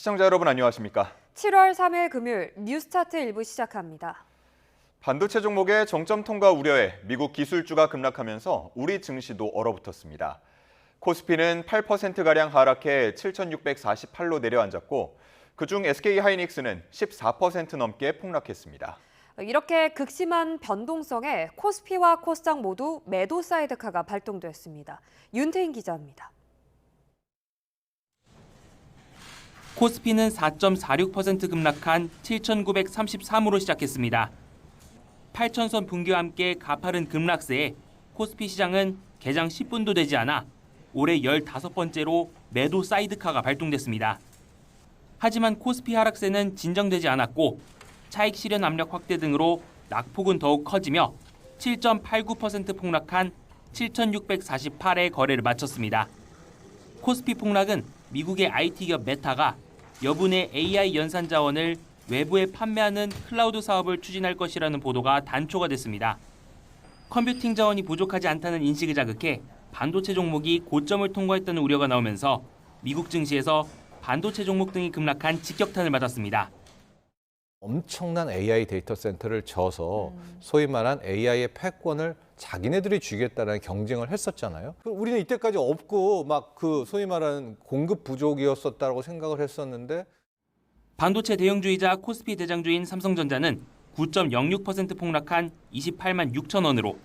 시청자 여러분 안녕하십니까? 7월 3일 금요일 뉴스타트 1부 시작합니다. 반도체 종목의 정점 통과 우려에 미국 기술주가 급락하면서 우리 증시도 얼어붙었습니다. 코스피는 8%가량 하락해 7,648로 내려앉았고 그중 SK하이닉스는 14% 넘게 폭락했습니다. 이렇게 극심한 변동성에 코스피와 코스닥 모두 매도 사이드카가 발동됐습니다. 윤태인 기자입니다. 코스피는 4.46% 급락한 7,933으로 시작했습니다. 8,000선 붕괴와 함께 가파른 급락세에 코스피 시장은 개장 10분도 되지 않아 올해 15번째로 매도 사이드카가 발동됐습니다. 하지만 코스피 하락세는 진정되지 않았고 차익 실현 압력 확대 등으로 낙폭은 더욱 커지며 7.89% 폭락한 7,648의 거래를 마쳤습니다. 코스피 폭락은 미국의 IT기업 메타가 여분의 AI 연산 자원을 외부에 판매하는 클라우드 사업을 추진할 것이라는 보도가 단초가 됐습니다. 컴퓨팅 자원이 부족하지 않다는 인식을 자극해 반도체 종목이 고점을 통과했다는 우려가 나오면서 미국 증시에서 반도체 종목 등이 급락한 직격탄을 맞았습니다. 엄청난 AI 데이터 센터를 져서 소위 말한 AI의 패권을 자기네들이 쥐겠다는 경쟁을 했었잖아요. 우리는 이때까지 없고 막 그 소위 말하는 공급 부족이었었다고 생각을 했었는데 반도체 대형주이자 코스피 대장주인 삼성전자는 9.06% 폭락한 28만 6천 원으로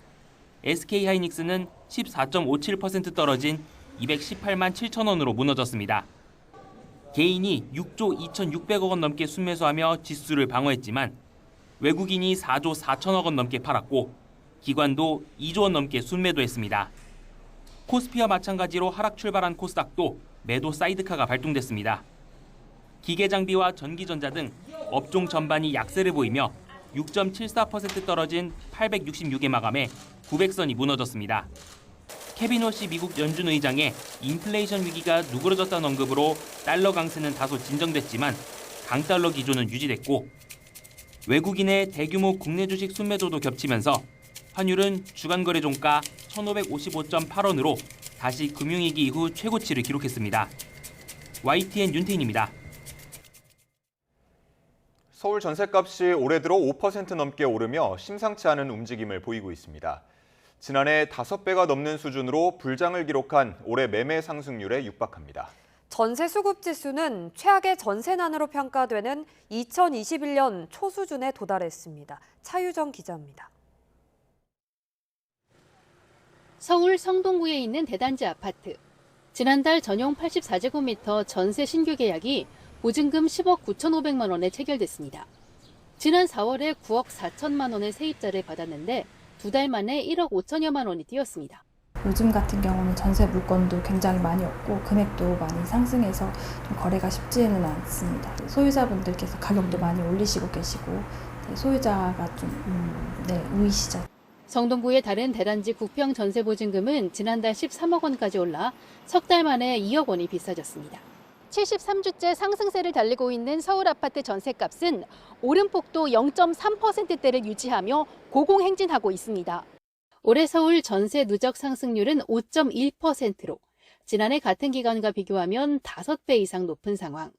SK하이닉스는 14.57% 떨어진 218만 7천 원으로 무너졌습니다. 개인이 6조 2,600억 원 넘게 순매수하며 지수를 방어했지만 외국인이 4조 4천억 원 넘게 팔았고 기관도 2조 원 넘게 순매도했습니다. 코스피와 마찬가지로 하락 출발한 코스닥도 매도 사이드카가 발동됐습니다. 기계장비와 전기전자 등 업종 전반이 약세를 보이며 6.74% 떨어진 866에 마감해 900선이 무너졌습니다. 케빈 워시 미국 연준 의장의 인플레이션 위기가 누그러졌다는 언급으로 달러 강세는 다소 진정됐지만 강달러 기조는 유지됐고 외국인의 대규모 국내 주식 순매도도 겹치면서 환율은 주간 거래 종가 1,555.8원으로 다시 금융위기 이후 최고치를 기록했습니다. YTN 윤태인입니다. 서울 전셋값이 올해 들어 5% 넘게 오르며 심상치 않은 움직임을 보이고 있습니다. 지난해 5배가 넘는 수준으로 불장을 기록한 올해 매매 상승률에 육박합니다. 전세 수급 지수는 최악의 전세난으로 평가되는 2021년 초수준에 도달했습니다. 차유정 기자입니다. 서울 성동구에 있는 대단지 아파트. 지난달 전용 84제곱미터 전세 신규 계약이 보증금 10억 9,500만 원에 체결됐습니다. 지난 4월에 9억 4천만 원의 세입자를 받았는데 2달 만에 1억 5천여만 원이 뛰었습니다. 요즘 같은 경우는 전세 물건도 굉장히 많이 없고 금액도 많이 상승해서 좀 거래가 쉽지는 않습니다. 소유자분들께서 가격도 많이 올리시고 계시고 소유자가 좀 우위시죠. 성동구의 다른 대단지 국평 전세 보증금은 지난달 13억 원까지 올라 석 달 만에 2억 원이 비싸졌습니다. 73주째 상승세를 달리고 있는 서울 아파트 전세값은 오름폭도 0.3%대를 유지하며 고공행진하고 있습니다. 올해 서울 전세 누적 상승률은 5.1%로 지난해 같은 기간과 비교하면 5배 이상 높은 상황.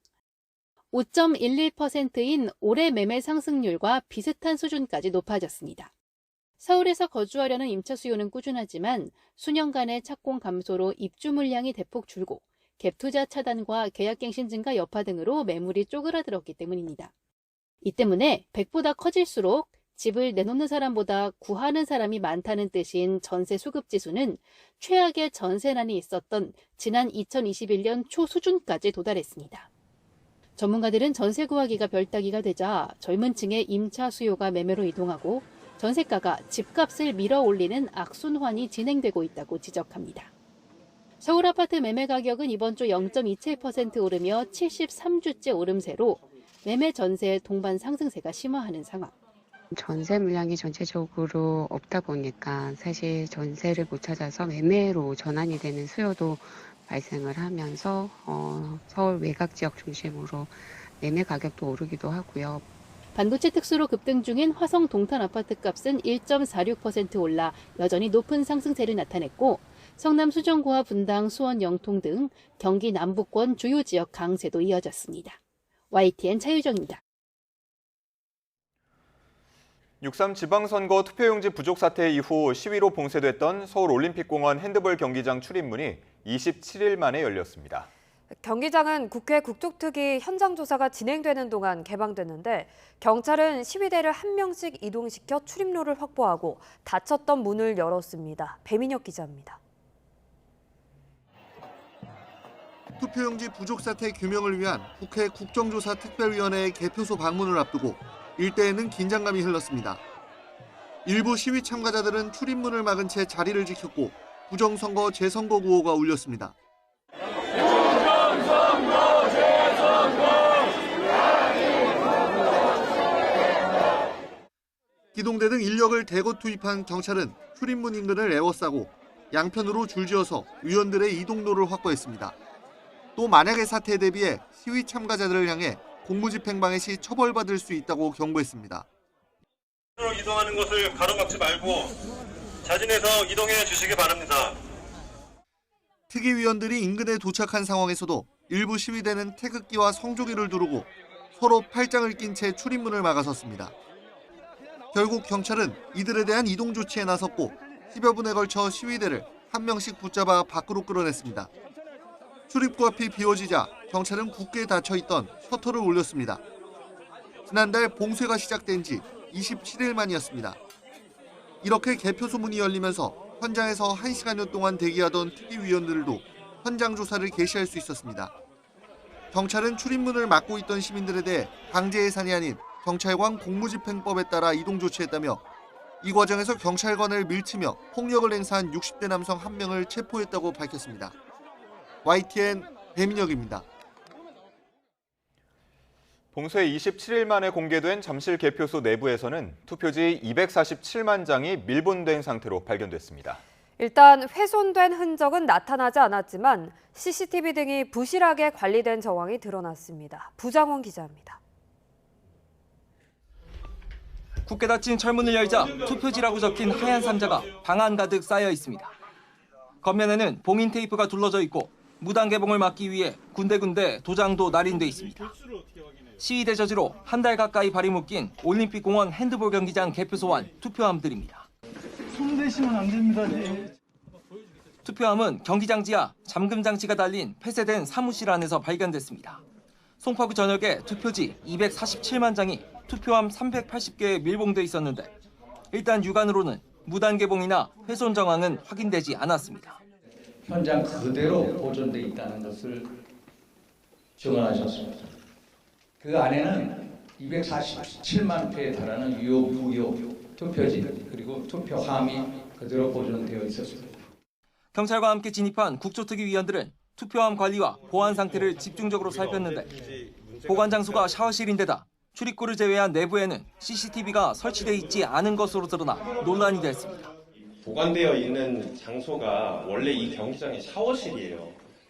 5.11%인 올해 매매 상승률과 비슷한 수준까지 높아졌습니다. 서울에서 거주하려는 임차 수요는 꾸준하지만 수년간의 착공 감소로 입주 물량이 대폭 줄고 갭투자 차단과 계약갱신 증가 여파 등으로 매물이 쪼그라들었기 때문입니다. 이 때문에 100보다 커질수록 집을 내놓는 사람보다 구하는 사람이 많다는 뜻인 전세 수급 지수는 최악의 전세난이 있었던 지난 2021년 초 수준까지 도달했습니다. 전문가들은 전세 구하기가 별따기가 되자 젊은 층의 임차 수요가 매매로 이동하고 전세가가 집값을 밀어 올리는 악순환이 진행되고 있다고 지적합니다. 서울 아파트 매매 가격은 이번 주 0.27% 오르며 73주째 오름세로 매매 전세 동반 상승세가 심화하는 상황. 전세 물량이 전체적으로 없다 보니까 사실 전세를 못 찾아서 매매로 전환이 되는 수요도 발생을 하면서 서울 외곽 지역 중심으로 매매 가격도 오르기도 하고요. 반도체 특수로 급등 중인 화성 동탄 아파트 값은 1.46% 올라 여전히 높은 상승세를 나타냈고 성남 수정구와 분당, 수원, 영통 등 경기 남부권 주요 지역 강세도 이어졌습니다. YTN 차유정입니다. 6.3 지방선거 투표용지 부족 사태 이후 시위로 봉쇄됐던 서울올림픽공원 핸드볼 경기장 출입문이 27일 만에 열렸습니다. 경기장은 국회 국토특위 현장 조사가 진행되는 동안 개방됐는데 경찰은 시위대를 한 명씩 이동시켜 출입로를 확보하고 닫혔던 문을 열었습니다. 배민혁 기자입니다. 투표용지 부족 사태 규명을 위한 국회 국정조사 특별위원회의 개표소 방문을 앞두고 일대에는 긴장감이 흘렀습니다. 일부 시위 참가자들은 출입문을 막은 채 자리를 지켰고 부정선거 재선거 구호가 울렸습니다. 기동대 등 인력을 대거 투입한 경찰은 출입문 인근을 에워싸고 양편으로 줄지어서 위원들의 이동로를 확보했습니다. 또 만약의 사태에 대비해 시위 참가자들을 향해 공무집행방해 시 처벌받을 수 있다고 경고했습니다. 이동하는 것을 가로막지 말고 자진해서 이동해 주시기 바랍니다. 특위위원들이 인근에 도착한 상황에서도 일부 시위대는 태극기와 성조기를 두르고 서로 팔짱을 낀 채 출입문을 막아섰습니다. 결국 경찰은 이들에 대한 이동 조치에 나섰고 10여 분에 걸쳐 시위대를 한 명씩 붙잡아 밖으로 끌어냈습니다. 출입구 앞이 비워지자 경찰은 굳게 닫혀있던 셔터를 올렸습니다. 지난달 봉쇄가 시작된 지 27일 만이었습니다. 이렇게 개표소 문이 열리면서 현장에서 1시간여 동안 대기하던 특위위원들도 현장 조사를 개시할 수 있었습니다. 경찰은 출입문을 막고 있던 시민들에 대해 강제 해산이 아닌 경찰관 공무집행법에 따라 이동 조치했다며 이 과정에서 경찰관을 밀치며 폭력을 행사한 60대 남성 1명을 체포했다고 밝혔습니다. YTN 배민혁입니다. 봉쇄 27일 만에 공개된 잠실 개표소 내부에서는 투표지 247만 장이 밀본된 상태로 발견됐습니다. 일단 훼손된 흔적은 나타나지 않았지만 CCTV 등이 부실하게 관리된 정황이 드러났습니다. 부장원 기자입니다. 굳게 닫힌 철문을 열자 투표지라고 적힌 하얀 상자가 방 안 가득 쌓여 있습니다. 겉면에는 봉인 테이프가 둘러져 있고 무단 개봉을 막기 위해 군데군데 도장도 날인돼 있습니다. 시위대 저지로 한 달 가까이 발이 묶인 올림픽공원 핸드볼 경기장 개표소 안 투표함들입니다. 손대시면 안 됩니다. 투표함은 경기장 지하 잠금 장치가 달린 폐쇄된 사무실 안에서 발견됐습니다. 송파구 전역에 투표지 247만 장이 투표함 380개에 밀봉돼 있었는데 일단 육안으로는 무단 개봉이나 훼손 정황은 확인되지 않았습니다. 현장 그대로 보존돼 있다는 것을 증언하셨습니다. 그 안에는 247만 표에 달하는 유효 투표지 그리고 투표함이 그대로 보존되어 있었습니다. 경찰과 함께 진입한 국조특위위원들은 투표함 관리와 보안 상태를 집중적으로 살폈는데 보관 장소가 샤워실인데다 출입구를 제외한 내부에는 CCTV가 설치돼 있지 않은 것으로 드러나 논란이 됐습니다. 보관되어 있는 장소가 원래 이 경기장의 샤워실이에요.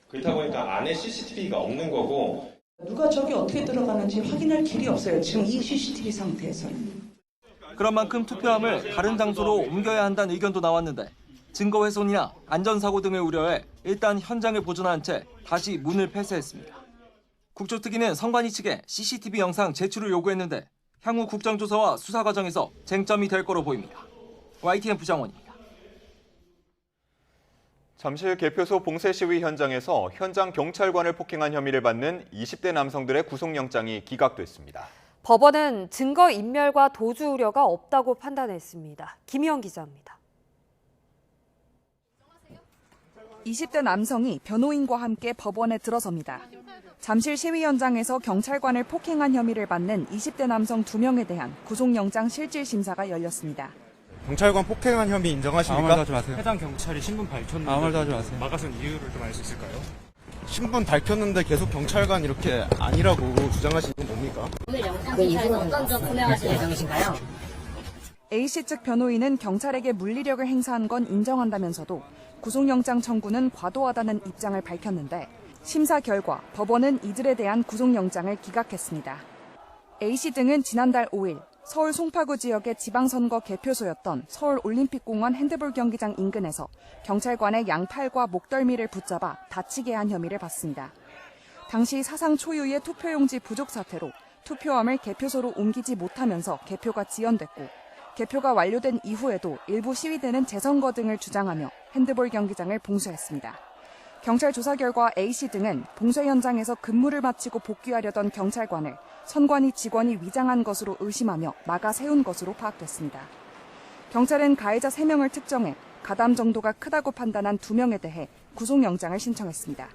그렇다 보니까 안에 CCTV가 없는 거고 누가 저기 어떻게 들어가는지 확인할 길이 없어요. 지금 이 CCTV 상태에서는. 그런 만큼 투표함을 다른 장소로 옮겨야 한다는 의견도 나왔는데 증거 훼손이나 안전사고 등을 우려해 일단 현장을 보존한 채 다시 문을 폐쇄했습니다. 국조특위는 선관위 측에 CCTV 영상 제출을 요구했는데 향후 국정조사와 수사 과정에서 쟁점이 될 거로 보입니다. YTN 부장원입니다. 잠실 개표소 봉쇄 시위 현장에서 현장 경찰관을 폭행한 혐의를 받는 20대 남성들의 구속영장이 기각됐습니다. 법원은 증거 인멸과 도주 우려가 없다고 판단했습니다. 김희영 기자입니다. 20대 남성이 변호인과 함께 법원에 들어섭니다. 잠실 시위 현장에서 경찰관을 폭행한 혐의를 받는 20대 남성 2명에 대한 구속영장 실질 심사가 열렸습니다. 경찰관 폭행한 혐의 인정하십니까? 아무 말도 하지 마세요. 해당 경찰이 신분 밝혔는데 아무 말도 하지 마세요. 막아선 이유를 좀 알 수 있을까요? 신분 밝혔는데 계속 경찰관 이렇게 아니라고 주장하시는 건 뭡니까? 오늘 영상 기사에서 어떤 점 소명하실 예정이신가요? A씨 측 변호인은 경찰에게 물리력을 행사한 건 인정한다면서도 구속영장 청구는 과도하다는 입장을 밝혔는데 심사 결과 법원은 이들에 대한 구속영장을 기각했습니다. A씨 등은 지난달 5일 서울 송파구 지역의 지방선거 개표소였던 서울올림픽공원 핸드볼 경기장 인근에서 경찰관의 양팔과 목덜미를 붙잡아 다치게 한 혐의를 받습니다. 당시 사상 초유의 투표용지 부족 사태로 투표함을 개표소로 옮기지 못하면서 개표가 지연됐고 개표가 완료된 이후에도 일부 시위대는 재선거 등을 주장하며 핸드볼 경기장을 봉쇄했습니다. 경찰 조사 결과 A씨 등은 봉쇄 현장에서 근무를 마치고 복귀하려던 경찰관을 선관위 직원이 위장한 것으로 의심하며 막아 세운 것으로 파악됐습니다. 경찰은 가해자 3명을 특정해 가담 정도가 크다고 판단한 2명에 대해 구속영장을 신청했습니다.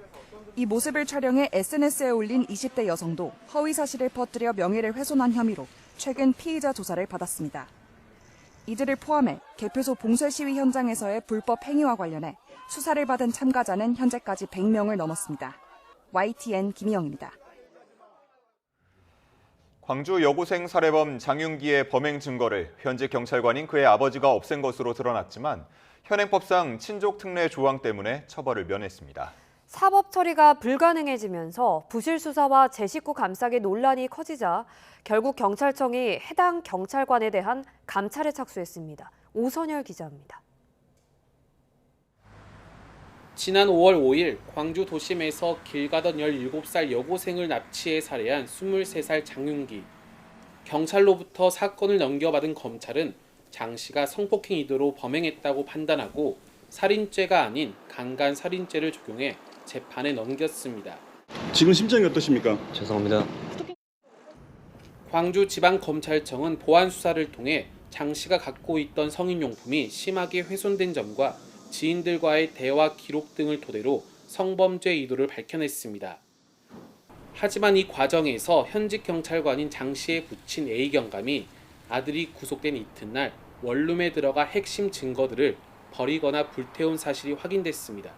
이 모습을 촬영해 SNS에 올린 20대 여성도 허위 사실을 퍼뜨려 명예를 훼손한 혐의로 최근 피의자 조사를 받았습니다. 이들을 포함해 개표소 봉쇄 시위 현장에서의 불법 행위와 관련해 수사를 받은 참가자는 현재까지 100명을 넘었습니다. YTN 김희영입니다. 광주 여고생 살해범 장윤기의 범행 증거를 현직 경찰관인 그의 아버지가 없앤 것으로 드러났지만 현행법상 친족 특례 조항 때문에 처벌을 면했습니다. 사법 처리가 불가능해지면서 부실 수사와 제 식구 감싸기 논란이 커지자 결국 경찰청이 해당 경찰관에 대한 감찰에 착수했습니다. 오선열 기자입니다. 지난 5월 5일 광주 도심에서 길 가던 17살 여고생을 납치해 살해한 23살 장윤기. 경찰로부터 사건을 넘겨받은 검찰은 장 씨가 성폭행 의도로 범행했다고 판단하고 살인죄가 아닌 강간살인죄를 적용해 재판에 넘겼습니다. 지금 심정이 어떠십니까? 죄송합니다. 광주지방검찰청은 보안 수사를 통해 장 씨가 갖고 있던 성인용품이 심하게 훼손된 점과 지인들과의 대화 기록 등을 토대로 성범죄 의도를 밝혀냈습니다. 하지만 이 과정에서 현직 경찰관인 장 씨의 부친 A 경감이 아들이 구속된 이튿날 원룸에 들어가 핵심 증거들을 버리거나 불태운 사실이 확인됐습니다.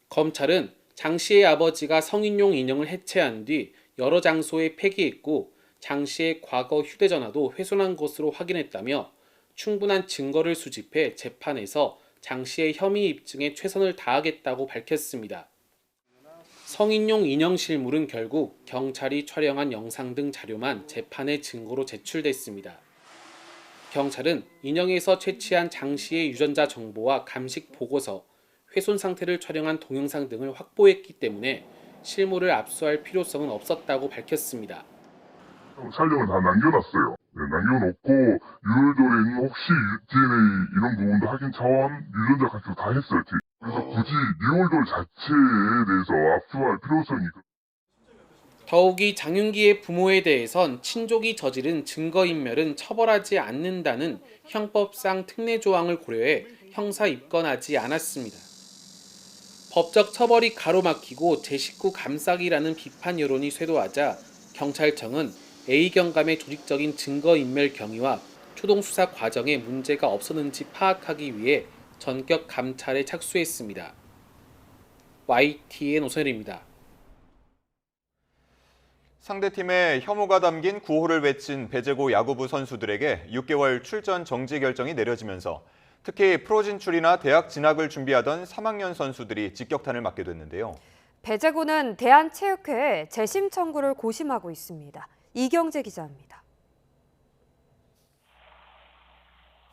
검찰은 장 씨의 아버지가 성인용 인형을 해체한 뒤 여러 장소에 폐기했고 장 씨의 과거 휴대전화도 훼손한 것으로 확인했다며 충분한 증거를 수집해 재판에서 장 씨의 혐의 입증에 최선을 다하겠다고 밝혔습니다. 성인용 인형 실물은 결국 경찰이 촬영한 영상 등 자료만 재판의 증거로 제출됐습니다. 경찰은 인형에서 채취한 장 씨의 유전자 정보와 감식 보고서, 훼손 상태를 촬영한 동영상 등을 확보했기 때문에 실물을 압수할 필요성은 없었다고 밝혔습니다. 촬영을 다 남겨놨어요. 네, 남겨놓고 유혈돌에 있는 혹시 DNA 이런 부분도 확인 차원 유전자 감식 다 했어요. 그래서 굳이 유혈돌 자체에 대해서 압수할 필요성이 더욱이 장윤기의 부모에 대해선 친족이 저지른 증거인멸은 처벌하지 않는다는 형법상 특례 조항을 고려해 형사 입건하지 않았습니다. 법적 처벌이 가로막히고 제 식구 감싸기라는 비판 여론이 쇄도하자 경찰청은 A 경감의 조직적인 증거인멸 경위와 초동 수사 과정에 문제가 없었는지 파악하기 위해 전격 감찰에 착수했습니다. YTN 오선일입니다. 상대팀의 혐오가 담긴 구호를 외친 배제고 야구부 선수들에게 6개월 출전 정지 결정이 내려지면서 특히 프로 진출이나 대학 진학을 준비하던 3학년 선수들이 직격탄을 맞게 됐는데요. 배제고는 대한체육회에 재심 청구를 고심하고 있습니다. 이경재 기자입니다.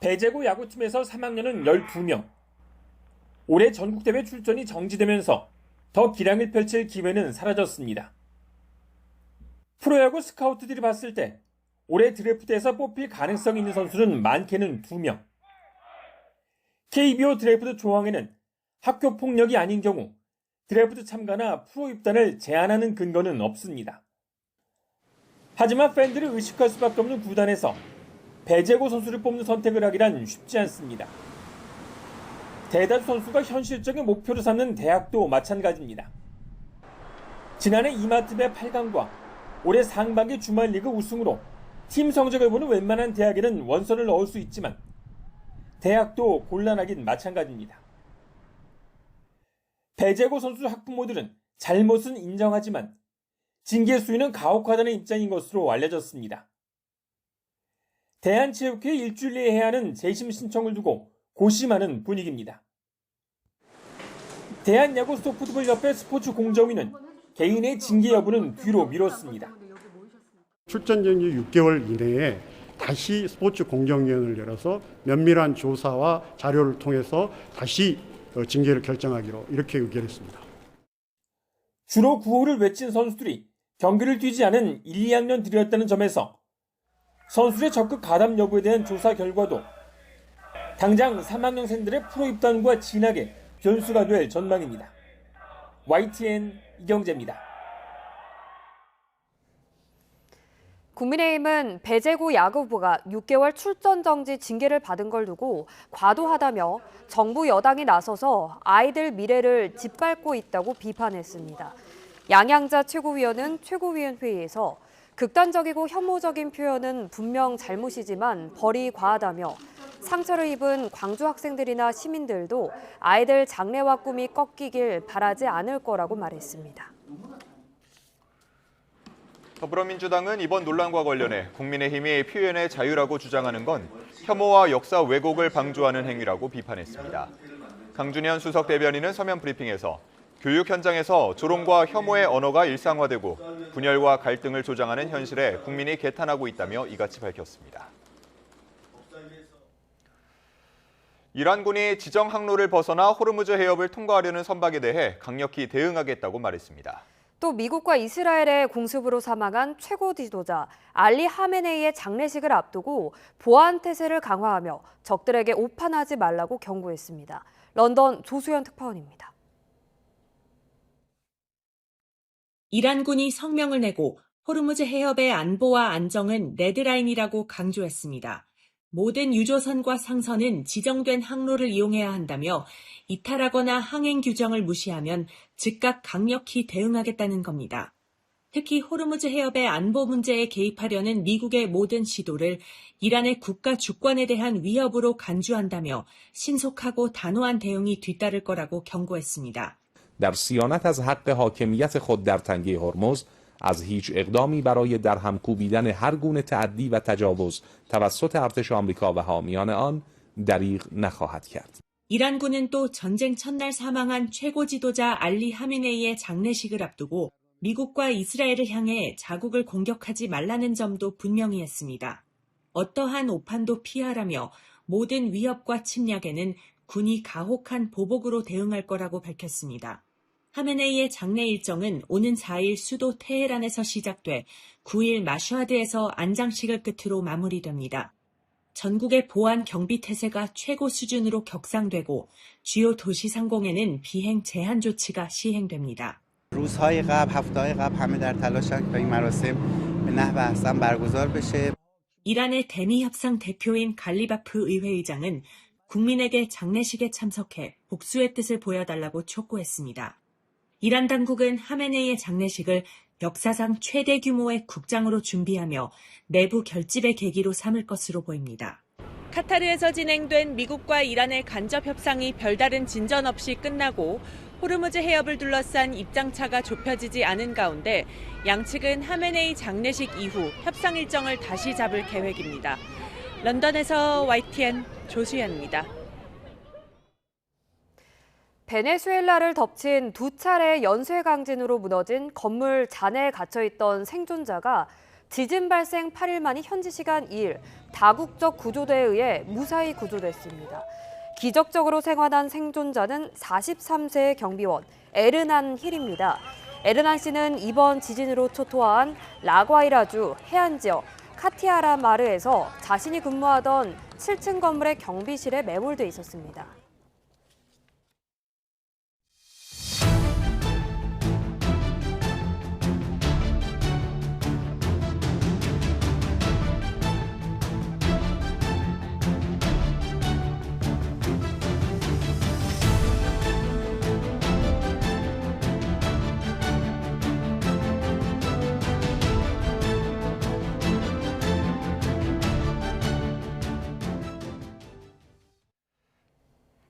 배제고 야구팀에서 3학년은 12명. 올해 전국대회 출전이 정지되면서 더 기량을 펼칠 기회는 사라졌습니다. 프로야구 스카우트들이 봤을 때 올해 드래프트에서 뽑힐 가능성이 있는 선수는 많게는 2명. KBO 드래프트 조항에는 학교 폭력이 아닌 경우 드래프트 참가나 프로 입단을 제한하는 근거는 없습니다. 하지만 팬들을 의식할 수밖에 없는 구단에서 배제고 선수를 뽑는 선택을 하기란 쉽지 않습니다. 대다수 선수가 현실적인 목표로 삼는 대학도 마찬가지입니다. 지난해 이마트배 8강과 올해 상반기 주말 리그 우승으로 팀 성적을 보는 웬만한 대학에는 원서를 넣을 수 있지만 대학도 곤란하긴 마찬가지입니다. 배제고 선수 학부모들은 잘못은 인정하지만 징계 수위는 가혹하다는 입장인 것으로 알려졌습니다. 대한체육회 일주일 내에 해야 하는 재심 신청을 두고 고심하는 분위기입니다. 대한야구 소프트볼협회 스포츠 공정위는 개인의 징계 여부는 뒤로 미뤘습니다. 출전 정지 6개월 이내에 다시 스포츠 공정위원회를 열어서 면밀한 조사와 자료를 통해서 다시 징계를 결정하기로 이렇게 의결했습니다. 주로 구호를 외친 선수들이 경기를 뛰지 않은 1, 2학년들이었다는 점에서 선수들의 적극 가담 여부에 대한 조사 결과도 당장 3학년생들의 프로 입단과 진학에 변수가 될 전망입니다. YTN 이경재입니다. 국민의힘은 배재구 야구부가 6개월 출전 정지 징계를 받은 걸 두고 과도하다며 정부 여당이 나서서 아이들 미래를 짓밟고 있다고 비판했습니다. 양양자 최고위원은 최고위원회의에서 극단적이고 혐오적인 표현은 분명 잘못이지만 벌이 과하다며 상처를 입은 광주 학생들이나 시민들도 아이들 장래와 꿈이 꺾이길 바라지 않을 거라고 말했습니다. 더불어민주당은 이번 논란과 관련해 국민의힘이 표현의 자유라고 주장하는 건 혐오와 역사 왜곡을 방조하는 행위라고 비판했습니다. 강준현 수석 대변인은 서면 브리핑에서 교육 현장에서 조롱과 혐오의 언어가 일상화되고 분열과 갈등을 조장하는 현실에 국민이 개탄하고 있다며 이같이 밝혔습니다. 이란군이 지정 항로를 벗어나 호르무즈 해협을 통과하려는 선박에 대해 강력히 대응하겠다고 말했습니다. 또 미국과 이스라엘의 공습으로 사망한 최고 지도자 알리 하메네이의 장례식을 앞두고 보안 태세를 강화하며 적들에게 오판하지 말라고 경고했습니다. 런던 조수연 특파원입니다. 이란군이 성명을 내고 호르무즈 해협의 안보와 안정은 레드라인이라고 강조했습니다. 모든 유조선과 상선은 지정된 항로를 이용해야 한다며 이탈하거나 항행 규정을 무시하면 즉각 강력히 대응하겠다는 겁니다. 특히 호르무즈 해협의 안보 문제에 개입하려는 미국의 모든 시도를 이란의 국가 주권에 대한 위협으로 간주한다며 신속하고 단호한 대응이 뒤따를 거라고 경고했습니다. در صیانت از حق حاکمیت خود در تنگه هرمز از هیچ اقدامی برای درهم کوبیدن هر گونه تعدی و تجاوز توسط ارتش آمریکا و حامیان آن دریغ نخواهد کرد. 이란군은 또 전쟁 첫날 사망한 최고 지도자 알리 하메네이의 장례식을 앞두고 미국과 이스라엘을 향해 자국을 공격하지 말라는 점도 분명히 했습니다. 어떠한 오판도 피하라며 모든 위협과 침략에는 군이 가혹한 보복으로 대응할 거라고 밝혔습니다. 하메네이의 장례 일정은 오는 4일 수도 테헤란에서 시작돼 9일 마슈하드에서 안장식을 끝으로 마무리됩니다. 전국의 보안 경비 태세가 최고 수준으로 격상되고 주요 도시 상공에는 비행 제한 조치가 시행됩니다. روزهای قبل هفته‌های قبل همه در تلاشند تا این مراسم به نحو احسن برگزار بشه. 이란의 대미 협상 대표인 갈리바프 의회의장은 국민에게 장례식에 참석해 복수의 뜻을 보여달라고 촉구했습니다. 이란 당국은 하메네이의 장례식을 역사상 최대 규모의 국장으로 준비하며 내부 결집의 계기로 삼을 것으로 보입니다. 카타르에서 진행된 미국과 이란의 간접 협상이 별다른 진전 없이 끝나고 호르무즈 해협을 둘러싼 입장차가 좁혀지지 않은 가운데 양측은 하메네이 장례식 이후 협상 일정을 다시 잡을 계획입니다. 런던에서 YTN 조수연입니다. 베네수엘라를 덮친 두 차례 연쇄 강진으로 무너진 건물 잔해에 갇혀있던 생존자가 지진 발생 8일 만인 현지 시간 2일 다국적 구조대에 의해 무사히 구조됐습니다. 기적적으로 생還한 생존자는 43세의 경비원 에르난 힐입니다. 에르난 씨는 이번 지진으로 초토화한 라과이라주 해안지역 카티아라 마르에서 자신이 근무하던 7층 건물의 경비실에 매몰돼 있었습니다.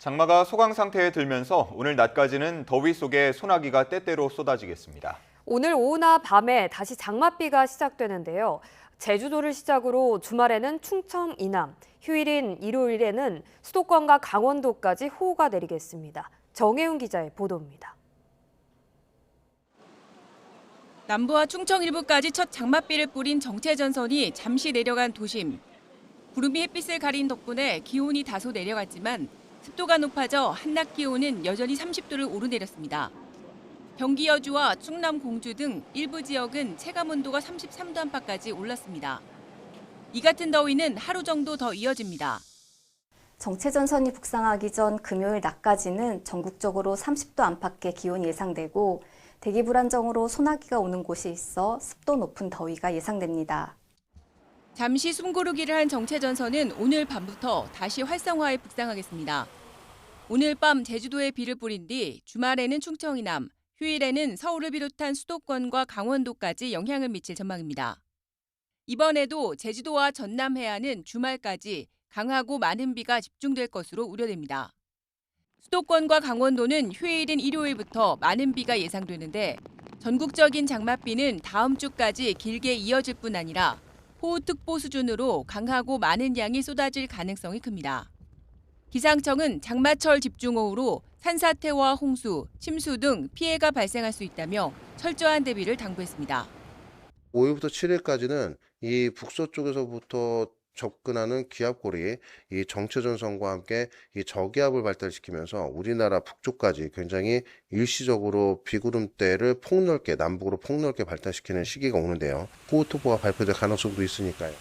장마가 소강 상태에 들면서 오늘 낮까지는 더위 속에 소나기가 때때로 쏟아지겠습니다. 오늘 오후나 밤에 다시 장맛비가 시작되는데요. 제주도를 시작으로 주말에는 충청, 이남, 휴일인 일요일에는 수도권과 강원도까지 호우가 내리겠습니다. 정혜훈 기자의 보도입니다. 남부와 충청 일부까지 첫 장맛비를 뿌린 정체전선이 잠시 내려간 도심. 구름이 햇빛을 가린 덕분에 기온이 다소 내려갔지만 습도가 높아져 한낮 기온은 여전히 30도를 오르내렸습니다. 경기 여주와 충남 공주 등 일부 지역은 체감 온도가 33도 안팎까지 올랐습니다. 이 같은 더위는 하루 정도 더 이어집니다. 정체전선이 북상하기 전 금요일 낮까지는 전국적으로 30도 안팎의 기온이 예상되고 대기 불안정으로 소나기가 오는 곳이 있어 습도 높은 더위가 예상됩니다. 잠시 숨고르기를 한 정체전선은 오늘 밤부터 다시 활성화해 북상하겠습니다. 오늘 밤 제주도에 비를 뿌린 뒤 주말에는 충청 이남, 휴일에는 서울을 비롯한 수도권과 강원도까지 영향을 미칠 전망입니다. 이번에도 제주도와 전남 해안은 주말까지 강하고 많은 비가 집중될 것으로 우려됩니다. 수도권과 강원도는 휴일인 일요일부터 많은 비가 예상되는데 전국적인 장맛비는 다음 주까지 길게 이어질 뿐 아니라 호우특보 수준으로 강하고 많은 양이 쏟아질 가능성이 큽니다. 기상청은 장마철 집중호우로 산사태와 홍수, 침수 등 피해가 발생할 수 있다며 철저한 대비를 당부했습니다. 5일부터 7일까지는 이 북서쪽에서부터 접근하는 기압골이 이 정체전선과 함께 이 저기압을 발달시키면서 우리나라 북쪽까지 굉장히 일시적으로 비구름대를 폭넓게 남북으로 폭넓게 발달시키는 시기가 오는데요. 호우특보가 발표될 가능성도 있으니까요.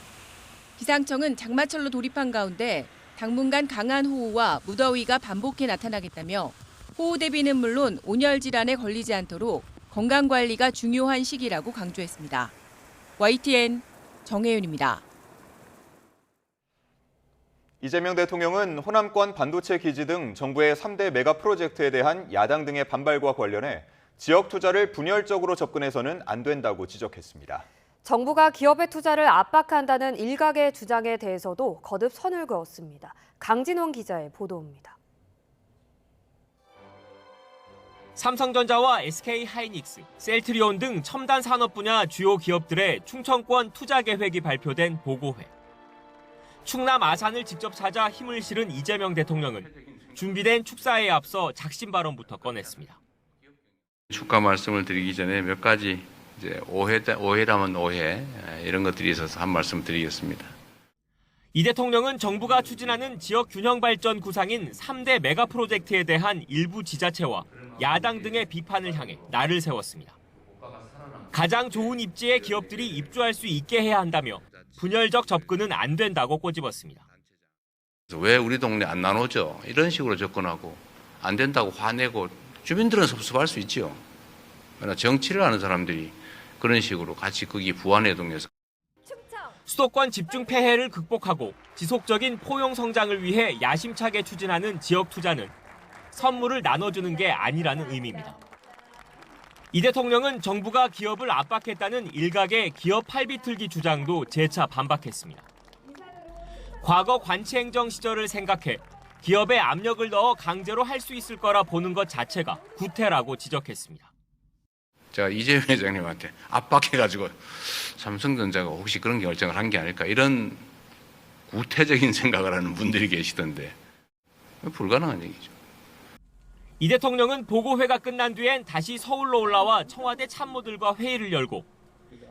기상청은 장마철로 돌입한 가운데 당분간 강한 호우와 무더위가 반복해 나타나겠다며 호우 대비는 물론 온열 질환에 걸리지 않도록 건강관리가 중요한 시기라고 강조했습니다. YTN 정혜윤입니다. 이재명 대통령은 호남권 반도체 기지 등 정부의 3대 메가 프로젝트에 대한 야당 등의 반발과 관련해 지역 투자를 분열적으로 접근해서는 안 된다고 지적했습니다. 정부가 기업의 투자를 압박한다는 일각의 주장에 대해서도 거듭 선을 그었습니다. 강진원 기자의 보도입니다. 삼성전자와 SK하이닉스, 셀트리온 등 첨단 산업 분야 주요 기업들의 충청권 투자 계획이 발표된 보고회. 충남 아산을 직접 찾아 힘을 실은 이재명 대통령은 준비된 축사에 앞서 작심 발언부터 꺼냈습니다. 축가 말씀을 드리기 전에 몇 가지 이제 오해라면 오해 이런 것들이 있어서 한 말씀 드리겠습니다. 이 대통령은 정부가 추진하는 지역 균형 발전 구상인 3대 메가 프로젝트에 대한 일부 지자체와 야당 등의 비판을 향해 날을 세웠습니다. 가장 좋은 입지에 기업들이 입주할 수 있게 해야 한다며 분열적 접근은 안 된다고 꼬집었습니다. 왜 우리 동네 안 나눠져? 이런 식으로 접근하고 안 된다고 화내고 주민들은 섭섭할 수 있죠. 그러나 정치를 하는 사람들이 그런 식으로 같이 거기 부안해동에서 수도권 집중 폐해를 극복하고 지속적인 포용 성장을 위해 야심차게 추진하는 지역 투자는 선물을 나눠주는 게 아니라는 의미입니다. 이 대통령은 정부가 기업을 압박했다는 일각의 기업 팔비틀기 주장도 재차 반박했습니다. 과거 관치행정 시절을 생각해 기업에 압력을 넣어 강제로 할 수 있을 거라 보는 것 자체가 구태라고 지적했습니다. 제가 이재명 회장님한테 압박해가지고 삼성전자가 혹시 그런 결정을 한 게 아닐까 이런 구태적인 생각을 하는 분들이 계시던데 불가능한 얘기죠. 이 대통령은 보고회가 끝난 뒤엔 다시 서울로 올라와 청와대 참모들과 회의를 열고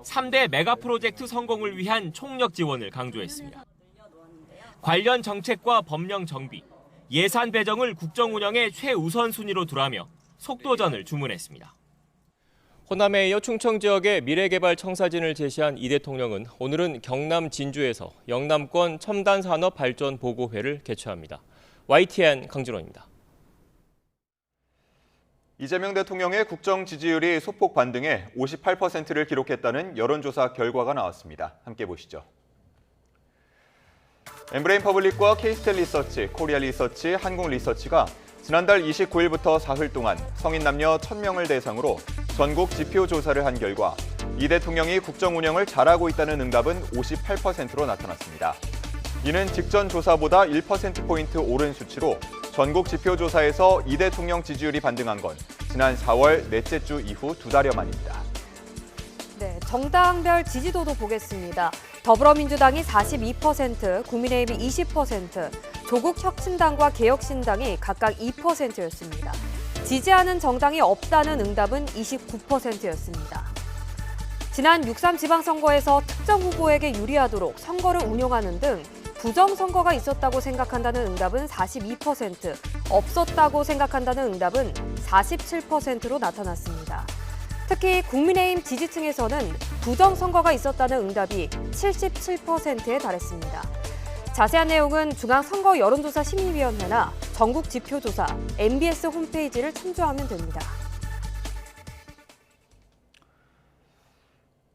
3대 메가 프로젝트 성공을 위한 총력 지원을 강조했습니다. 관련 정책과 법령 정비, 예산 배정을 국정 운영의 최우선 순위로 두라며 속도전을 주문했습니다. 호남에 이어 충청 지역의 미래개발 청사진을 제시한 이 대통령은 오늘은 경남 진주에서 영남권 첨단 산업 발전 보고회를 개최합니다. YTN 강진원입니다. 이재명 대통령의 국정 지지율이 소폭 반등해 58%를 기록했다는 여론조사 결과가 나왔습니다. 함께 보시죠. 엠브레인 퍼블릭과 K-스텔 리서치, 코리아 리서치, 한국 리서치가 지난달 29일부터 사흘 동안 성인 남녀 1,000명을 대상으로 전국 지표 조사를 한 결과 이 대통령이 국정 운영을 잘하고 있다는 응답은 58%로 나타났습니다. 이는 직전 조사보다 1%포인트 오른 수치로 전국 지표 조사에서 이 대통령 지지율이 반등한 건 지난 4월 넷째 주 이후 2달여 만입니다. 네, 정당별 지지도도 보겠습니다. 더불어민주당이 42%, 국민의힘이 20%, 조국혁신당과 개혁신당이 각각 2%였습니다. 지지하는 정당이 없다는 응답은 29%였습니다. 지난 6.3 지방선거에서 특정 후보에게 유리하도록 선거를 운영하는 등 부정선거가 있었다고 생각한다는 응답은 42%, 없었다고 생각한다는 응답은 47%로 나타났습니다. 특히 국민의힘 지지층에서는 부정선거가 있었다는 응답이 77%에 달했습니다. 자세한 내용은 중앙선거 여론조사 심의위원회나 전국지표조사, MBS 홈페이지를 참조하면 됩니다.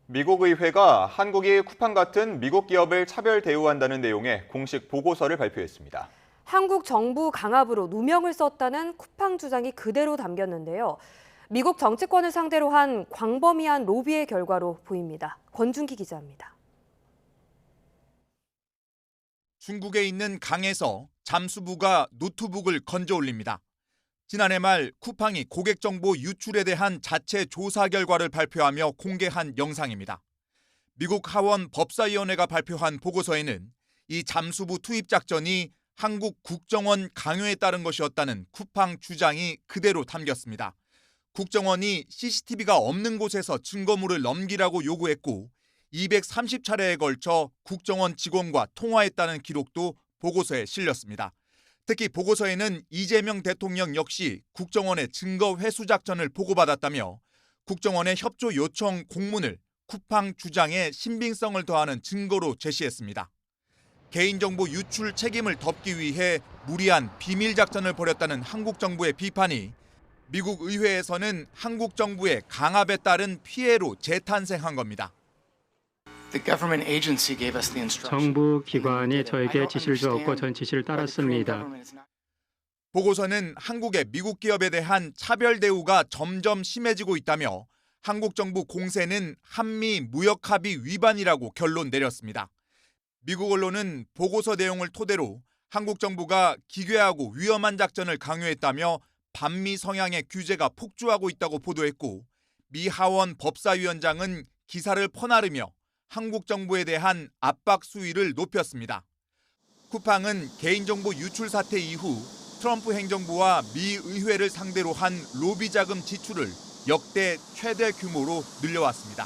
미국 의회가 한국이 쿠팡 같은 미국 기업을 차별 대우한다는 내용의 공식 보고서를 발표했습니다. 한국 정부 강압으로 누명을 썼다는 쿠팡 주장이 그대로 담겼는데요. 미국 정치권을 상대로 한 광범위한 로비의 결과로 보입니다. 권준기 기자입니다. 중국에 있는 강에서 잠수부가 노트북을 건져 올립니다. 지난해 말 쿠팡이 고객 정보 유출에 대한 자체 조사 결과를 발표하며 공개한 영상입니다. 미국 하원 법사위원회가 발표한 보고서에는 이 잠수부 투입 작전이 한국 국정원 강요에 따른 것이었다는 쿠팡 주장이 그대로 담겼습니다. 국정원이 CCTV가 없는 곳에서 증거물을 넘기라고 요구했고 230차례에 걸쳐 국정원 직원과 통화했다는 기록도 보고서에 실렸습니다. 특히 보고서에는 이재명 대통령 역시 국정원의 증거 회수 작전을 보고받았다며 국정원의 협조 요청 공문을 쿠팡 주장에 신빙성을 더하는 증거로 제시했습니다. 개인정보 유출 책임을 덮기 위해 무리한 비밀 작전을 벌였다는 한국 정부의 비판이 미국 의회에서는 한국 정부의 강압에 따른 피해로 재탄생한 겁니다. 정부 기관이 저에게 지시를 주었고 전 지시를 따랐습니다. 보고서는 한국의 미국 기업에 대한 차별 대우가 점점 심해지고 있다며 한국 정부 공세는 한미 무역 합의 위반이라고 결론 내렸습니다. 미국 언론은 보고서 내용을 토대로 한국 정부가 기괴하고 위험한 작전을 강요했다며 반미 성향의 규제가 폭주하고 있다고 보도했고 미 하원 법사위원장은 기사를 퍼나르며 한국 정부에 대한 압박 수위를 높였습니다. 쿠팡은 개인정보 유출 사태 이후 트럼프 행정부와 미 의회를 상대로 한 로비 자금 지출을 역대 최대 규모로 늘려왔습니다.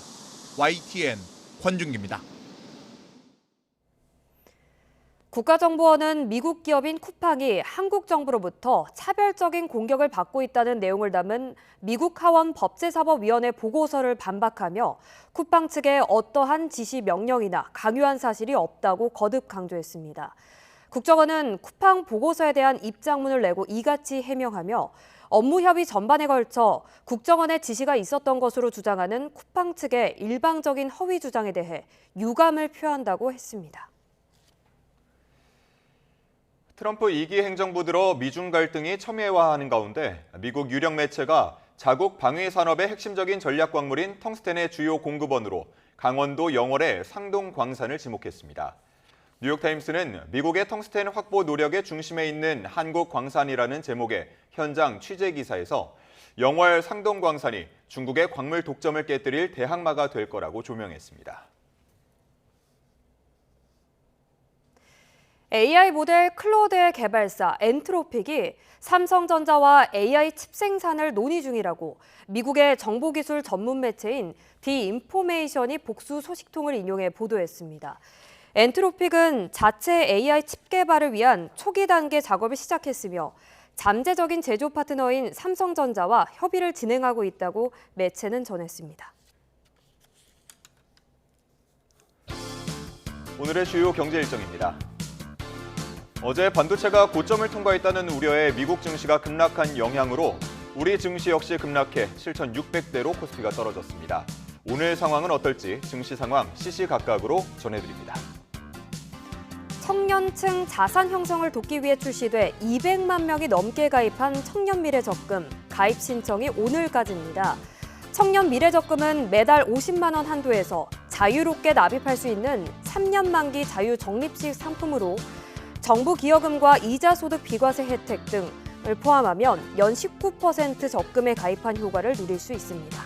YTN 권준기입니다. 국가정보원은 미국 기업인 쿠팡이 한국 정부로부터 차별적인 공격을 받고 있다는 내용을 담은 미국 하원 법제사법위원회 보고서를 반박하며 쿠팡 측에 어떠한 지시 명령이나 강요한 사실이 없다고 거듭 강조했습니다. 국정원은 쿠팡 보고서에 대한 입장문을 내고 이같이 해명하며 업무 협의 전반에 걸쳐 국정원의 지시가 있었던 것으로 주장하는 쿠팡 측의 일방적인 허위 주장에 대해 유감을 표한다고 했습니다. 트럼프 2기 행정부 들어 미중 갈등이 첨예화하는 가운데 미국 유력 매체가 자국 방위 산업의 핵심적인 전략 광물인 텅스텐의 주요 공급원으로 강원도 영월의 상동 광산을 지목했습니다. 뉴욕타임스는 미국의 텅스텐 확보 노력의 중심에 있는 한국 광산이라는 제목의 현장 취재 기사에서 영월 상동 광산이 중국의 광물 독점을 깨뜨릴 대항마가 될 거라고 조명했습니다. AI 모델 클로드의 개발사 엔트로픽이 삼성전자와 AI 칩 생산을 논의 중이라고 미국의 정보기술 전문 매체인 디 인포메이션이 복수 소식통을 인용해 보도했습니다. 엔트로픽은 자체 AI 칩 개발을 위한 초기 단계 작업을 시작했으며 잠재적인 제조 파트너인 삼성전자와 협의를 진행하고 있다고 매체는 전했습니다. 오늘의 주요 경제 일정입니다. 어제 반도체가 고점을 통과했다는 우려에 미국 증시가 급락한 영향으로 우리 증시 역시 급락해 7,600대로 코스피가 떨어졌습니다. 오늘 상황은 어떨지 증시 상황 시시각각으로 전해드립니다. 청년층 자산 형성을 돕기 위해 출시돼 200만 명이 넘게 가입한 청년 미래 적금 가입 신청이 오늘까지입니다. 청년 미래 적금은 매달 50만 원 한도에서 자유롭게 납입할 수 있는 3년 만기 자유 적립식 상품으로 정부 기여금과 이자 소득 비과세 혜택 등을 포함하면 연 19% 적금에 가입한 효과를 누릴 수 있습니다.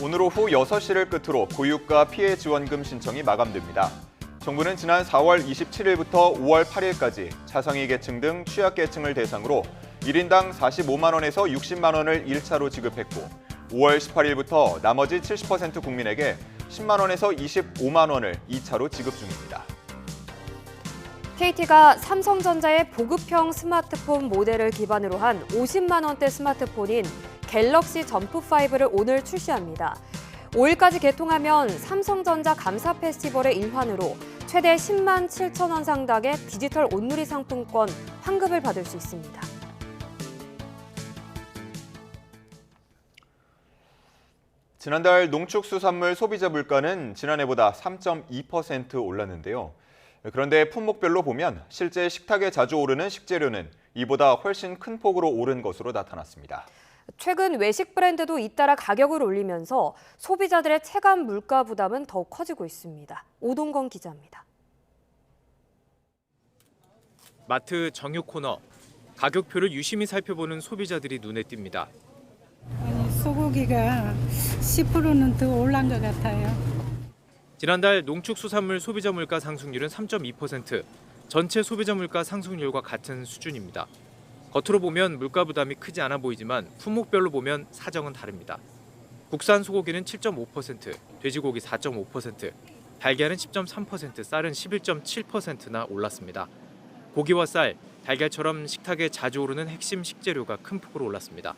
오늘 오후 6시를 끝으로 고유가 피해 지원금 신청이 마감됩니다. 정부는 지난 4월 27일부터 5월 8일까지 차상위 계층 등 취약계층을 대상으로 1인당 45만 원에서 60만 원을 1차로 지급했고 5월 18일부터 나머지 70% 국민에게 10만 원에서 25만 원을 2차로 지급 중입니다. KT가 삼성전자의 보급형 스마트폰 모델을 기반으로 한 50만 원대 스마트폰인 갤럭시 점프5를 오늘 출시합니다. 5일까지 개통하면 삼성전자 감사 페스티벌의 일환으로 최대 10만 7천 원 상당의 디지털 온누리 상품권 환급을 받을 수 있습니다. 지난달 농축수산물 소비자 물가는 지난해보다 3.2% 올랐는데요. 그런데 품목별로 보면 실제 식탁에 자주 오르는 식재료는 이보다 훨씬 큰 폭으로 오른 것으로 나타났습니다. 최근 외식 브랜드도 잇따라 가격을 올리면서 소비자들의 체감 물가 부담은 더욱 커지고 있습니다. 오동건 기자입니다. 마트 정육 코너. 가격표를 유심히 살펴보는 소비자들이 눈에 띕니다. 소고기가 10%는 더 올란 것 같아요. 지난달 농축수산물 소비자 물가 상승률은 3.2%, 전체 소비자 물가 상승률과 같은 수준입니다. 겉으로 보면 물가 부담이 크지 않아 보이지만 품목별로 보면 사정은 다릅니다. 국산 소고기는 7.5%, 돼지고기 4.5%, 달걀은 10.3%, 쌀은 11.7%나 올랐습니다. 고기와 쌀, 달걀처럼 식탁에 자주 오르는 핵심 식재료가 큰 폭으로 올랐습니다.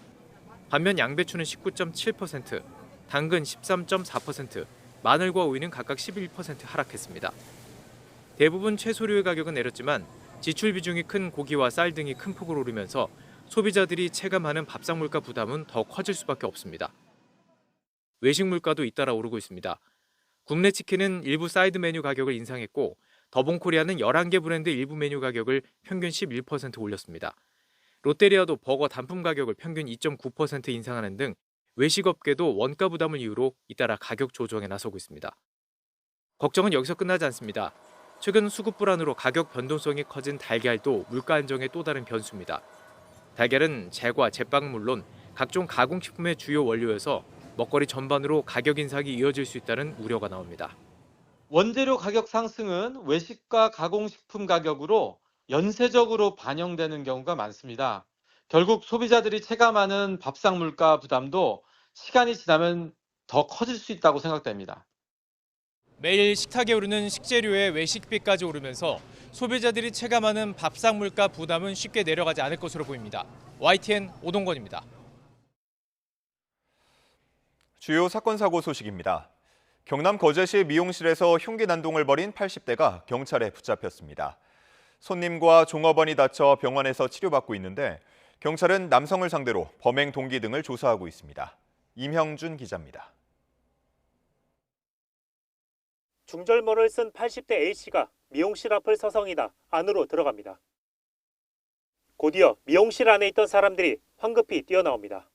반면 양배추는 19.7%, 당근 13.4%, 마늘과 오이는 각각 11% 하락했습니다. 대부분 채소류의 가격은 내렸지만 지출 비중이 큰 고기와 쌀 등이 큰 폭으로 오르면서 소비자들이 체감하는 밥상 물가 부담은 더 커질 수밖에 없습니다. 외식 물가도 잇따라 오르고 있습니다. 국내 치킨은 일부 사이드 메뉴 가격을 인상했고 더본코리아는 11개 브랜드 일부 메뉴 가격을 평균 11% 올렸습니다. 롯데리아도 버거 단품 가격을 평균 2.9% 인상하는 등 외식업계도 원가 부담을 이유로 잇따라 가격 조정에 나서고 있습니다. 걱정은 여기서 끝나지 않습니다. 최근 수급 불안으로 가격 변동성이 커진 달걀도 물가 안정의 또 다른 변수입니다. 달걀은 제과, 제빵은 물론 각종 가공식품의 주요 원료여서 먹거리 전반으로 가격 인상이 이어질 수 있다는 우려가 나옵니다. 원재료 가격 상승은 외식과 가공식품 가격으로 연쇄적으로 반영되는 경우가 많습니다. 결국 소비자들이 체감하는 밥상 물가 부담도 시간이 지나면 더 커질 수 있다고 생각됩니다. 매일 식탁에 오르는 식재료의 외식비까지 오르면서 소비자들이 체감하는 밥상 물가 부담은 쉽게 내려가지 않을 것으로 보입니다. YTN 오동건입니다. 주요 사건 사고 소식입니다. 경남 거제시 미용실에서 흉기 난동을 벌인 80대가 경찰에 붙잡혔습니다. 손님과 종업원이 다쳐 병원에서 치료받고 있는데 경찰은 남성을 상대로 범행 동기 등을 조사하고 있습니다. 임형준 기자입니다. 중절모를 쓴 80대 A씨가 미용실 앞을 서성이다 안으로 들어갑니다. 곧이어 미용실 안에 있던 사람들이 황급히 뛰어나옵니다.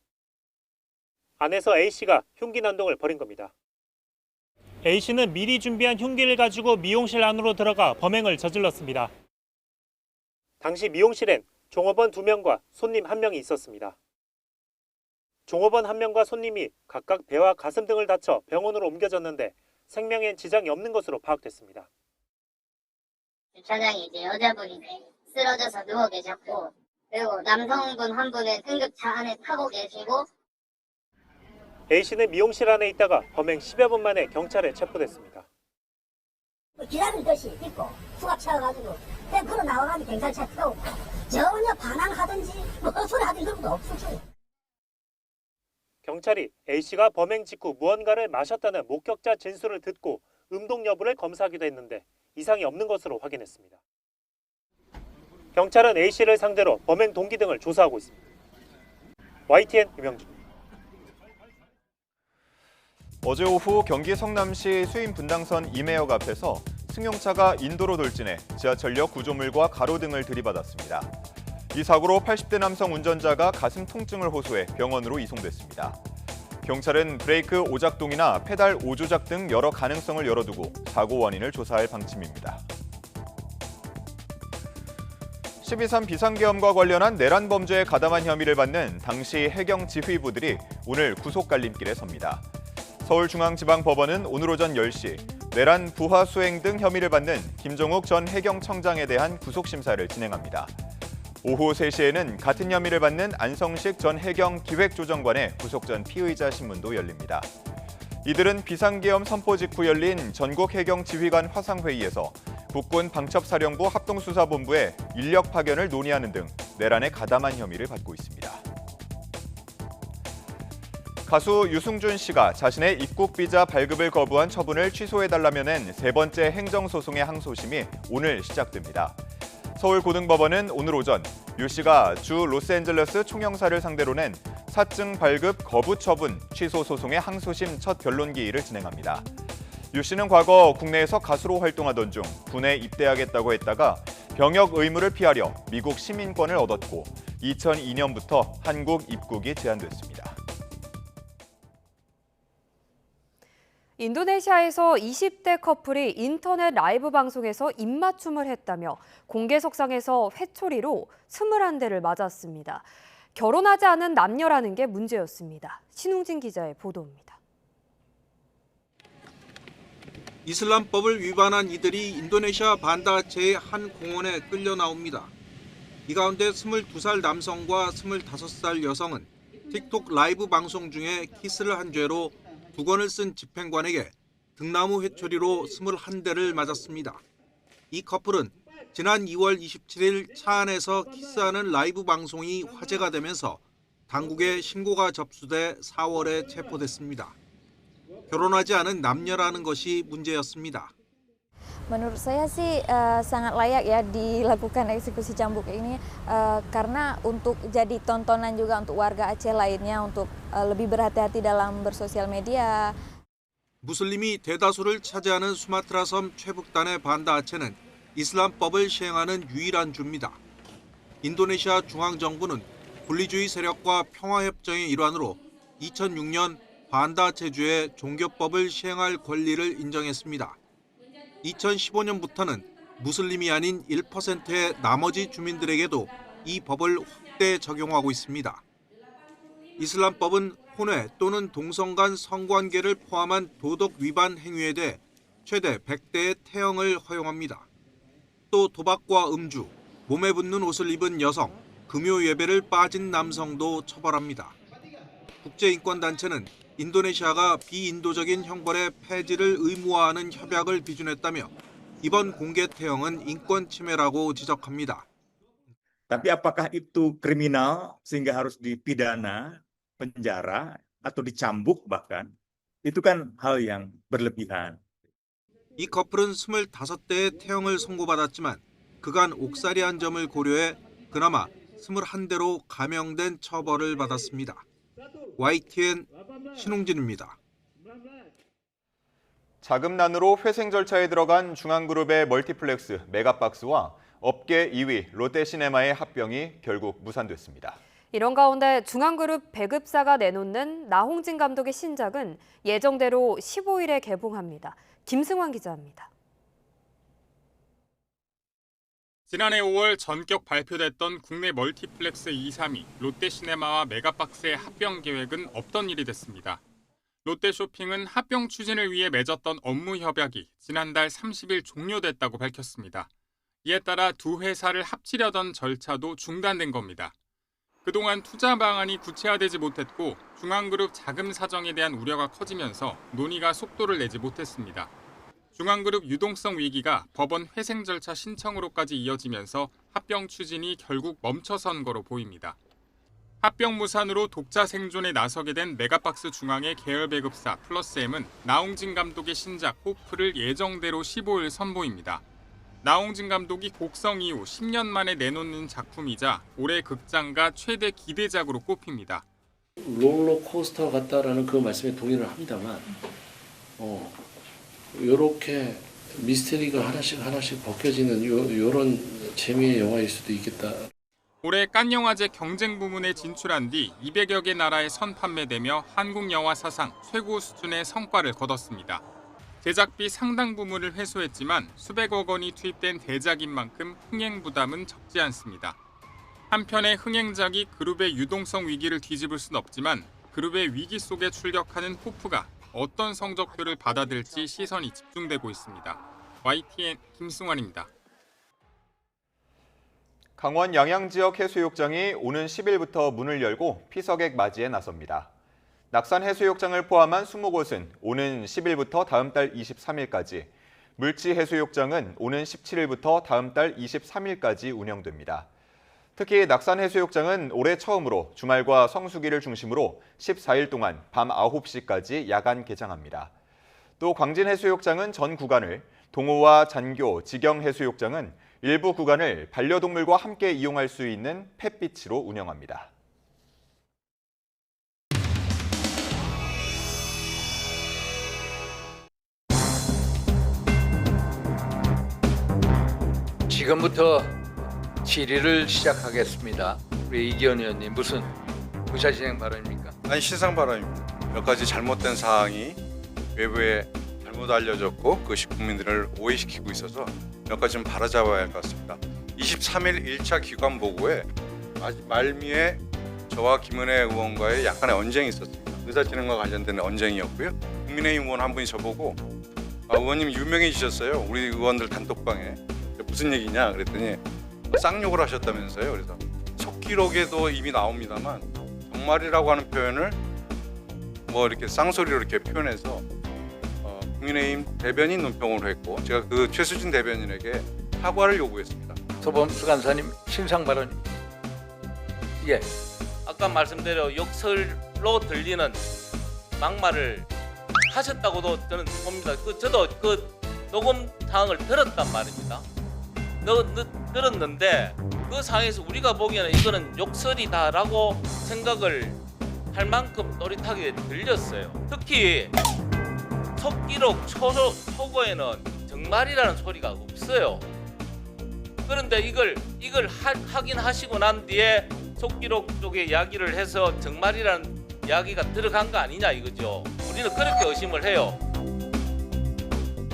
안에서 A씨가 흉기 난동을 벌인 겁니다. A씨는 미리 준비한 흉기를 가지고 미용실 안으로 들어가 범행을 저질렀습니다. 당시 미용실엔 종업원 2명과 손님 1명이 있었습니다. 종업원 1명과 손님이 각각 배와 가슴 등을 다쳐 병원으로 옮겨졌는데 생명엔 지장이 없는 것으로 파악됐습니다. 주차장에 이제 여자분이 쓰러져서 누워 계셨고, 그리고 남성분 한 분은 응급차 안에 타고 계시고. A씨는 미용실 안에 있다가 범행 10여 분 만에 경찰에 체포됐습니다. 기다리듯이 있고 수갑 채워가지고 그냥 걸어 나와가지고 경찰차 태우고 전혀 반항하든지 뭐 소리 하든지 그런 것도 없었어요. 경찰이 A씨가 범행 직후 무언가를 마셨다는 목격자 진술을 듣고 음동 여부를 검사하기도 했는데 이상이 없는 것으로 확인했습니다. 경찰은 A씨를 상대로 범행 동기 등을 조사하고 있습니다. YTN 임형준입니다. 어제 오후 경기 성남시 수인 분당선 임해역 앞에서 승용차가 인도로 돌진해 지하철역 구조물과 가로 등을 들이받았습니다. 이 사고로 80대 남성 운전자가 가슴 통증을 호소해 병원으로 이송됐습니다. 경찰은 브레이크 오작동이나 페달 오조작 등 여러 가능성을 열어두고 사고 원인을 조사할 방침입니다. 12.3 비상계엄과 관련한 내란 범죄에 가담한 혐의를 받는 당시 해경 지휘부들이 오늘 구속 갈림길에 섭니다. 서울중앙지방법원은 오늘 오전 10시 내란 부하 수행 등 혐의를 받는 김종욱 전 해경청장에 대한 구속심사를 진행합니다. 오후 3시에는 같은 혐의를 받는 안성식 전 해경 기획조정관의 구속 전 피의자 신문도 열립니다. 이들은 비상계엄 선포 직후 열린 전국 해경 지휘관 화상회의에서 국군 방첩사령부 합동수사본부에 인력 파견을 논의하는 등 내란에 가담한 혐의를 받고 있습니다. 가수 유승준 씨가 자신의 입국 비자 발급을 거부한 처분을 취소해달라며 낸 세 번째 행정소송의 항소심이 오늘 시작됩니다. 서울고등법원은 오늘 오전 유 씨가 주 로스앤젤레스 총영사를 상대로 낸 사증 발급 거부 처분 취소 소송의 항소심 첫 변론 기일을 진행합니다. 유 씨는 과거 국내에서 가수로 활동하던 중 군에 입대하겠다고 했다가 병역 의무를 피하려 미국 시민권을 얻었고 2002년부터 한국 입국이 제한됐습니다. 인도네시아에서 20대 커플이 인터넷 라이브 방송에서 입맞춤을 했다며 공개석상에서 회초리로 21대를 맞았습니다. 결혼하지 않은 남녀라는 게 문제였습니다. 신웅진 기자의 보도입니다. 이슬람법을 위반한 이들이 인도네시아 반다아체의 한 공원에 끌려 나옵니다. 이 가운데 22살 남성과 25살 여성은 틱톡 라이브 방송 중에 키스를 한 죄로 2건을 쓴 집행관에게 등나무 회초리로 21대를 맞았습니다. 이 커플은 지난 2월 27일 차 안에서 키스하는 라이브 방송이 화제가 되면서 당국에 신고가 접수돼 4월에 체포됐습니다. 결혼하지 않은 남녀라는 것이 문제였습니다. Menurut saya sih sangat layak ya dilakukan eksekusi cambuk ini karena untuk jadi tontonan juga untuk warga Aceh lainnya untuk lebih berhati-hati dalam bersosial media. 무슬림이 대다수를 차지하는 수마트라 섬 최북단의 반다아체는 이슬람법을 시행하는 유일한 주입니다. 인도네시아 중앙정부는 분리주의 세력과 평화협정의 일환으로 2006년 반다아체주에 종교법을 시행할 권리를 인정했습니다. 2015년부터는 무슬림이 아닌 1%의 나머지 주민들에게도 이 법을 확대 적용하고 있습니다. 이슬람법은 혼외 또는 동성 간 성관계를 포함한 도덕 위반 행위에 대해 최대 100대의 태형을 허용합니다. 또 도박과 음주, 몸에 붙는 옷을 입은 여성, 금요 예배를 빠진 남성도 처벌합니다. 국제인권단체는 인도네시아가 비인도적인 형벌의 폐지를 의무화하는 협약을 비준했다며 이번 공개 태형은 인권 침해라고 지적합니다. Tapi apakah itu kriminal sehingga harus dipidana, penjara atau dicambuk bahkan? Itu kan hal yang berlebihan. 이 커플은 25대의 태형을 선고받았지만 그간 옥살이한 점을 고려해 그나마 21대로 감형된 처벌을 받았습니다. YTN 신웅진입니다. 자금난으로 회생 절차에 들어간 중앙그룹의 멀티플렉스 메가박스와 업계 2위 롯데시네마의 합병이 결국 무산됐습니다. 이런 가운데 중앙그룹 배급사가 내놓는 나홍진 감독의 신작은 예정대로 15일에 개봉합니다. 김승환 기자입니다. 지난해 5월 전격 발표됐던 국내 멀티플렉스 2, 3위 롯데시네마와 메가박스의 합병 계획은 없던 일이 됐습니다. 롯데쇼핑은 합병 추진을 위해 맺었던 업무 협약이 지난달 30일 종료됐다고 밝혔습니다. 이에 따라 두 회사를 합치려던 절차도 중단된 겁니다. 그동안 투자 방안이 구체화되지 못했고 중앙그룹 자금 사정에 대한 우려가 커지면서 논의가 속도를 내지 못했습니다. 중앙그룹 유동성 위기가 법원 회생 절차 신청으로까지 이어지면서 합병 추진이 결국 멈춰선 거로 보입니다. 합병 무산으로 독자 생존에 나서게 된 메가박스 중앙의 계열 배급사 플러스M은 나홍진 감독의 신작 호프를 예정대로 15일 선보입니다. 나홍진 감독이 곡성 이후 10년 만에 내놓는 작품이자 올해 극장가 최대 기대작으로 꼽힙니다. 롤러코스터 같다라는 그 말씀에 동의를 합니다만 이렇게 미스테리가 하나씩 벗겨지는 이런 재미의 영화일 수도 있겠다. 올해 칸 영화제 경쟁 부문에 진출한 뒤 200여 개 나라에 선판매되며 한국 영화 사상 최고 수준의 성과를 거뒀습니다. 제작비 상당 부분을 회수했지만 수백억 원이 투입된 대작인 만큼 흥행 부담은 적지 않습니다. 한편의 흥행작이 그룹의 유동성 위기를 뒤집을 순 없지만 그룹의 위기 속에 출격하는 호프가 어떤 성적표를 받아들일지 시선이 집중되고 있습니다. YTN 김승환입니다. 강원 양양 지역 해수욕장이 오는 10일부터 문을 열고 피서객 맞이에 나섭니다. 낙산 해수욕장을 포함한 20곳은 오는 10일부터 다음 달 23일까지, 물지해수욕장은 오는 17일부터 다음 달 23일까지 운영됩니다. 특히 낙산해수욕장은 올해 처음으로 주말과 성수기를 중심으로 14일 동안 밤 9시까지 야간 개장합니다. 또 광진해수욕장은 전 구간을, 동호와 잔교, 직영해수욕장은 일부 구간을 반려동물과 함께 이용할 수 있는 펫비치로 운영합니다. 지금부터 질의를 시작하겠습니다. 우리 이기현 의원님 무슨 의사진행 발언입니까? 아니 시상 발언입니다. 몇 가지 잘못된 사항이 외부에 잘못 알려졌고 그것이 국민들을 오해시키고 있어서 몇 가지 좀 바로잡아야 할 것 같습니다. 23일 1차 기관 보고에 말미에 저와 김은혜 의원과의 약간의 언쟁이 있었습니다. 의사진행과 관련된 언쟁이었고요. 국민의힘 의원 한 분이 저보고 의원님 유명해지셨어요. 우리 의원들 단톡방에 무슨 얘기냐 그랬더니 쌍욕을 하셨다면서요. 그래서 속기록에도 이미 나옵니다만 정말이라고 하는 표현을 뭐 이렇게 쌍소리로 이렇게 표현해서 국민의힘 대변인 논평으로 했고 제가 그 최수진 대변인에게 사과를 요구했습니다. 소범수 간사님 신상 발언입니다. 예. 아까 말씀대로 욕설로 들리는 막말을 하셨다고도 저는 봅니다. 저도 그 녹음 사항을 들었단 말입니다. 들었는데 그 상황에서 우리가 보기에는 이거는 욕설이다라고 생각을 할 만큼 또릿하게 들렸어요. 특히 속기록 초고에는 정말이라는 소리가 없어요. 그런데 이걸 하긴 하시고 난 뒤에 속기록 쪽에 이야기를 해서 정말이라는 이야기가 들어간 거 아니냐 이거죠. 우리는 그렇게 의심을 해요.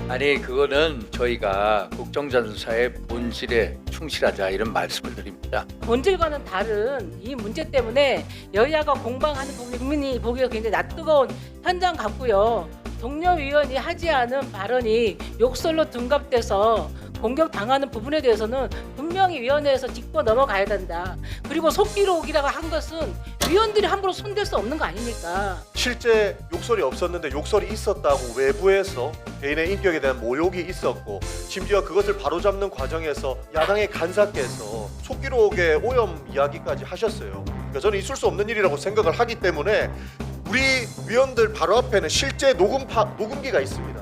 아니 그거는 저희가 국정전사의 본질에 충실하자 이런 말씀을 드립니다. 본질과는 다른 이 문제 때문에 여야가 공방하는 부분이 국민이 보기가 굉장히 낯뜨거운 현장 같고요. 동료 위원이 하지 않은 발언이 욕설로 둔갑돼서 공격당하는 부분에 대해서는 분명히 위원회에서 짚고 넘어가야 된다. 그리고 속기록이라고 한 것은 위원들이 함부로 손댈 수 없는 거 아닙니까? 실제 욕설이 없었는데 욕설이 있었다고 외부에서 개인의 인격에 대한 모욕이 있었고 심지어 그것을 바로잡는 과정에서 야당의 간사께서 속기록의 오염 이야기까지 하셨어요. 그러니까 저는 있을 수 없는 일이라고 생각을 하기 때문에 우리 위원들 바로 앞에는 실제 녹음기가 있습니다.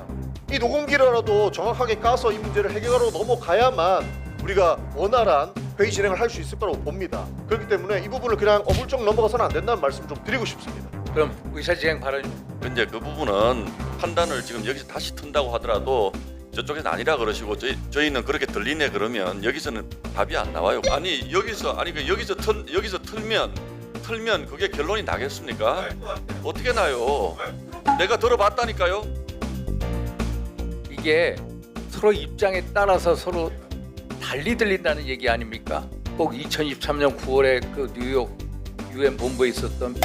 이 녹음기라도 정확하게 까서 이 문제를 해결하러 넘어가야만 우리가 원활한 회의 진행을 할 수 있을 거라고 봅니다. 그렇기 때문에 이 부분을 그냥 어물쩍 넘어가서는 안 된다는 말씀 좀 드리고 싶습니다. 그럼 의사진행 발언. 근데 그 부분은 판단을 지금 여기서 다시 튼다고 하더라도 저쪽에는 아니라 그러시고 저희는 그렇게 들리네 그러면 여기서는 답이 안 나와요. 아니 여기서 틀면 그게 결론이 나겠습니까? 어떻게 나요? 내가 들어봤다니까요. 이게 서로 입장에 따라서 서로 달리 들린다는 얘기 아닙니까? 꼭 2023년 9월에 그 뉴욕 UN 본부에 있었던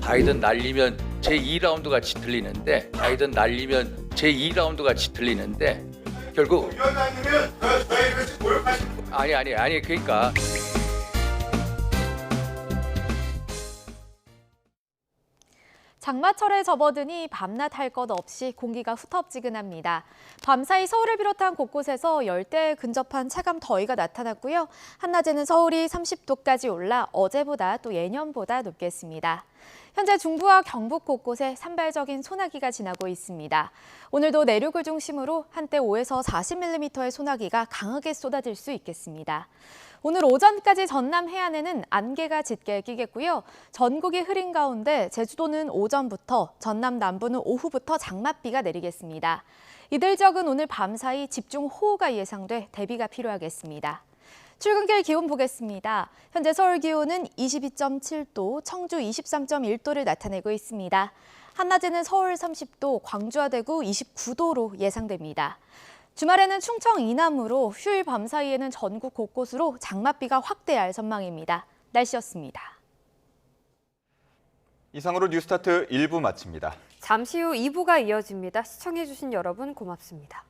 바이든 날리면 제2라운드 같이 들리는데 바이든 날리면 제2라운드 같이 들리는데 결국 아니 그러니까 장마철에 접어드니 밤낮 할 것 없이 공기가 후텁지근합니다. 밤사이 서울을 비롯한 곳곳에서 열대에 근접한 차감 더위가 나타났고요. 한낮에는 서울이 30도까지 올라 어제보다 또 예년보다 높겠습니다. 현재 중부와 경북 곳곳에 산발적인 소나기가 지나고 있습니다. 오늘도 내륙을 중심으로 한때 5에서 40mm의 소나기가 강하게 쏟아질 수 있겠습니다. 오늘 오전까지 전남 해안에는 안개가 짙게 끼겠고요. 전국이 흐린 가운데 제주도는 오전부터, 전남 남부는 오후부터 장맛비가 내리겠습니다. 이들 지역은 오늘 밤사이 집중호우가 예상돼 대비가 필요하겠습니다. 출근길 기온 보겠습니다. 현재 서울 기온은 22.7도, 청주 23.1도를 나타내고 있습니다. 한낮에는 서울 30도, 광주와 대구 29도로 예상됩니다. 주말에는 충청 이남으로 휴일 밤사이에는 전국 곳곳으로 장맛비가 확대할 전망입니다. 날씨였습니다. 이상으로 뉴스타트 1부 마칩니다. 잠시 후 2부가 이어집니다. 시청해주신 여러분 고맙습니다.